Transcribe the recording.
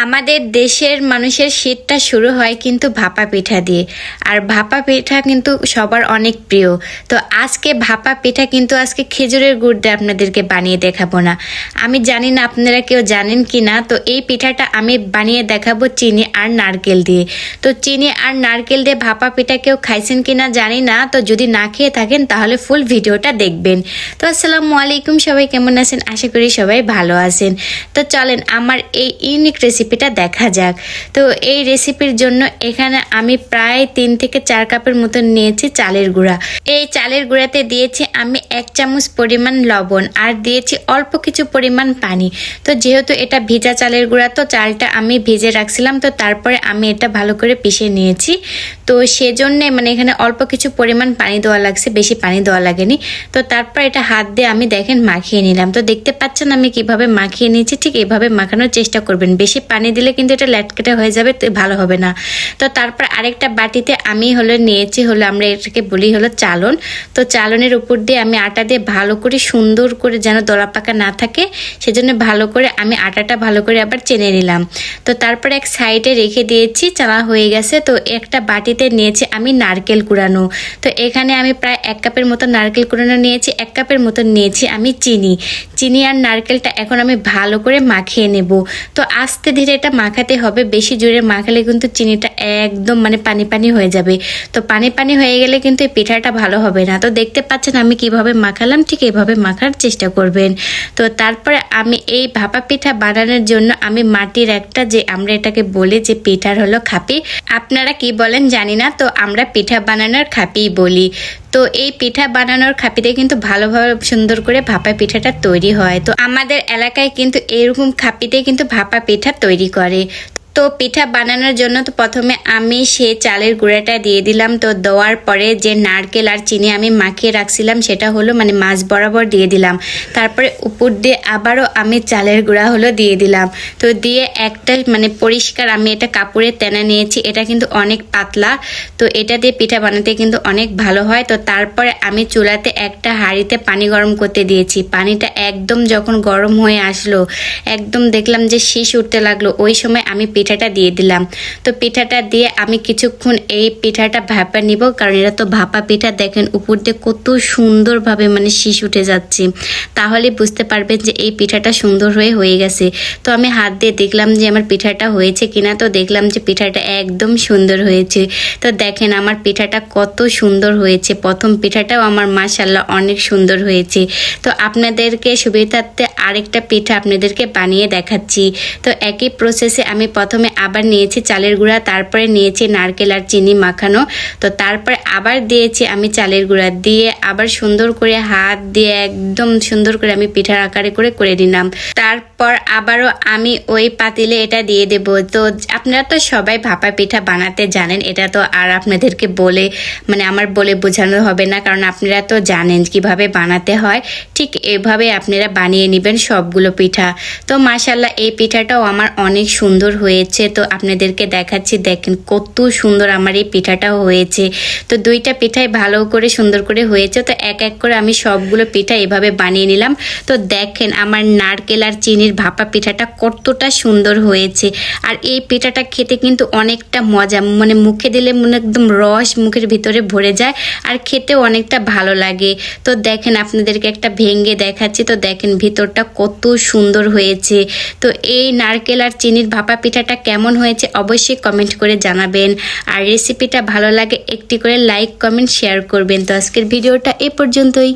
আমাদের দেশের মানুষের শীতটা শুরু হয় কিন্তু ভাপা পিঠা দিয়ে। আর ভাপা পিঠা কিন্তু সবার অনেক প্রিয়। তো আজকে ভাপা পিঠা কিন্তু আজকে খেজুরের গুড় দিয়ে আপনাদেরকে বানিয়ে দেখাবো না। আমি জানি না আপনারা কেউ জানেন কি না। তো এই পিঠাটা আমি বানিয়ে দেখাবো চিনি আর নারকেল দিয়ে। তো চিনি আর নারকেল দিয়ে ভাপা পিঠা কেউ খাইছেন কি না জানি না। তো যদি না খেয়ে থাকেন তাহলে ফুল ভিডিওটা দেখবেন। তো আসসালামু আলাইকুম, সবাই কেমন আছেন? আশা করি সবাই ভালো আছেন। তো চলেন আমার এই ইউনিক রেসিপিটা দেখা যাক। তো এই রেসিপির জন্য এখানে আমি প্রায় 3 থেকে 4 কাপের মতো নিয়েছি চালের গুঁড়া। এই চালের গুঁড়াতে দিয়েছি আমি 1 চামচ পরিমাণ লবণ আর দিয়েছি অল্প কিছু পরিমাণ পানি। তো যেহেতু এটা ভিজা চালের গুঁড়া, তো চালটা আমি ভিজে রাখছিলাম, তো তারপরে আমি এটা ভালো করে পিষে নিয়েছি। তো সেজন্যে এখানে অল্প কিছু পরিমাণ পানি দেওয়া লাগছে, বেশি পানি দেওয়া লাগেনি। তো তারপর এটা হাত দিয়ে আমি দেখেন মাখিয়ে নিলাম। তো দেখতে পাচ্ছেন আমি কিভাবে মাখিয়ে নিয়েছি, ঠিক এইভাবে মাখানোর চেষ্টা করবেন। বেশি পানি দিলে কিন্তু এটা ল্যাটকেটে হয়ে যাবে, তো ভালো হবে না। তো তারপর আরেকটা বাটিতে আমি নিয়েছি আমরা এটাকে বলি চালন। তো চালনের উপর দিয়ে আমি আটা দিয়ে ভালো করে সুন্দর করে যেন দলা পাকা না থাকে, সেজন্য ভালো করে আমি আটাটা ভালো করে আবার চেনে নিলাম। তো তারপর এক সাইডে রেখে দিয়েছি, চালা হয়ে গেছে। তো একটা বাটিতে নিয়েছি আমি নারকেল কুড়ানো। তো এখানে আমি প্রায় 1 কাপের মতো নারকেল কুড়ানো নিয়েছি। 1 কাপের মতো নিয়েছি আমি চিনি আর নারকেলটা এখন আমি ভালো করে মাখিয়ে নেব। তো আস্তে ধীরে এটা মাখাতে হবে, বেশি জোরে মাখালে কিন্তু চিনিটা একদম পানি পানি হয়ে যাবে। তো পানি পানি হয়ে গেলে কিন্তু এই পিঠাটা ভালো হবে না। তো দেখতে পাচ্ছেন আমি কিভাবে মাখালাম, ঠিক এইভাবে মাখার চেষ্টা করবেন। তো তারপরে আমি এই ভাপা পিঠা বানানোর জন্য আমি মাটির একটা, যে আমরা এটাকে বলি যে পিঠার খাপি, আপনারা কি বলেন জানি না, তো আমরা পিঠা বানানোর খাপিই বলি। তো এই পিঠা বানানোর খাপিতে কিন্তু ভালোভাবে সুন্দর করে ভাপা পিঠাটা তৈরি হয়। তো আমাদের এলাকায় কিন্তু এরকম খাপিতে কিন্তু ভাপা পিঠা তৈরি করে। তো পিঠা বানানোর জন্য তো প্রথমে আমি সেই চালের গুঁড়াটা দিয়ে দিলাম। তো দেওয়ার পরে যে নারকেল আর চিনি আমি মাখিয়ে রাখছিলাম সেটা মাছ বরাবর দিয়ে দিলাম। তারপরে উপর দিয়ে আবারও আমি চালের গুঁড়া দিয়ে দিলাম। তো দিয়ে একটা পরিষ্কার আমি এটা কাপড়ে টেনে নিয়েছি। এটা কিন্তু অনেক পাতলা, তো এটা দিয়ে পিঠা বানাতে কিন্তু অনেক ভালো হয়। তো তারপরে আমি চুলাতে একটা হাঁড়িতে পানি গরম করতে দিয়েছি। পানিটা একদম যখন গরম হয়ে আসলো, একদম দেখলাম যে শীষ উঠতে লাগলো, ওই সময় আমি পিঠাটা দিয়ে দিলাম। তো পিঠাটা দিয়ে আমি কিছুক্ষণ এই পিঠাটা ভাপা নিব, কারণ এটা তো ভাপা পিঠা। দেখেন উপর দিয়ে কত সুন্দরভাবে শীষ উঠে যাচ্ছে, তাহলে বুঝতে পারবেন যে এই পিঠাটা সুন্দর হয়ে গেছে। তো আমি হাত দিয়ে দেখলাম যে আমার পিঠাটা হয়েছে কিনা। তো দেখলাম যে পিঠাটা একদম সুন্দর হয়েছে। তো দেখেন আমার পিঠাটা কত সুন্দর হয়েছে। প্রথম পিঠাটাও আমার মাশাআল্লাহ অনেক সুন্দর হয়েছে। তো আপনাদেরকে সুবিধার্থে আরেকটা পিঠা আপনাদেরকে বানিয়ে দেখাচ্ছি। তো একই প্রসেসে আমি প্রথমে আবার নিয়েছি চালের গুঁড়া, তারপরে নিয়েছি নারকেল আর চিনি মাখানো। তো তারপরে আবার দিয়েছি আমি চালের গুঁড়া, দিয়ে আবার সুন্দর করে হাত দিয়ে একদম সুন্দর করে আমি পিঠার আকারে করে নিলাম। তারপর আবারও আমি ওই পাতিলে এটা দিয়ে দেব। তো আপনারা তো সবাই ভাপা পিঠা বানাতে জানেন, এটা তো আর আপনাদেরকে বলে আমার বলে বোঝানো হবে না, কারণ আপনারা তো জানেন কিভাবে বানাতে হয়। ঠিক এভাবে আপনারা বানিয়ে নেবেন সবগুলো পিঠা। তো মাশাআল্লাহ এই পিঠাটাও আমার অনেক সুন্দর হয়েছে। তো আপনাদেরকে দেখাচ্ছি, দেখেন কত সুন্দর আমার এই পিঠাটাও হয়েছে। তো 2টা পিঠাই ভালো করে সুন্দর করে হয়েছে। তো এক এক করে আমি সবগুলো পিঠা এভাবে বানিয়ে নিলাম। তো দেখেন আমার নারকেল আর চিনির ভাপা পিঠাটা কতটা সুন্দর হয়েছে। আর এই পিঠাটা খেতে কিন্তু অনেকটা মজা, মুখে দিলে একদম রস মুখের ভিতরে ভরে যায়, আর খেতেও অনেকটা ভালো লাগে। তো দেখেন আপনাদেরকে একটা ভেঙে দেখাচ্ছি। তো দেখেন ভিতরটা কত সুন্দর হয়েছে। তো এই নারকেল আর চিনির ভাপা পিঠাটা কেমন হয়েছে অবশ্যই কমেন্ট করে জানাবেন। আর রেসিপিটা ভালো লাগে একটি করে লাইক, কমেন্ট, শেয়ার করবেন। তো আজকের ভিডিওটা এ পর্যন্তই।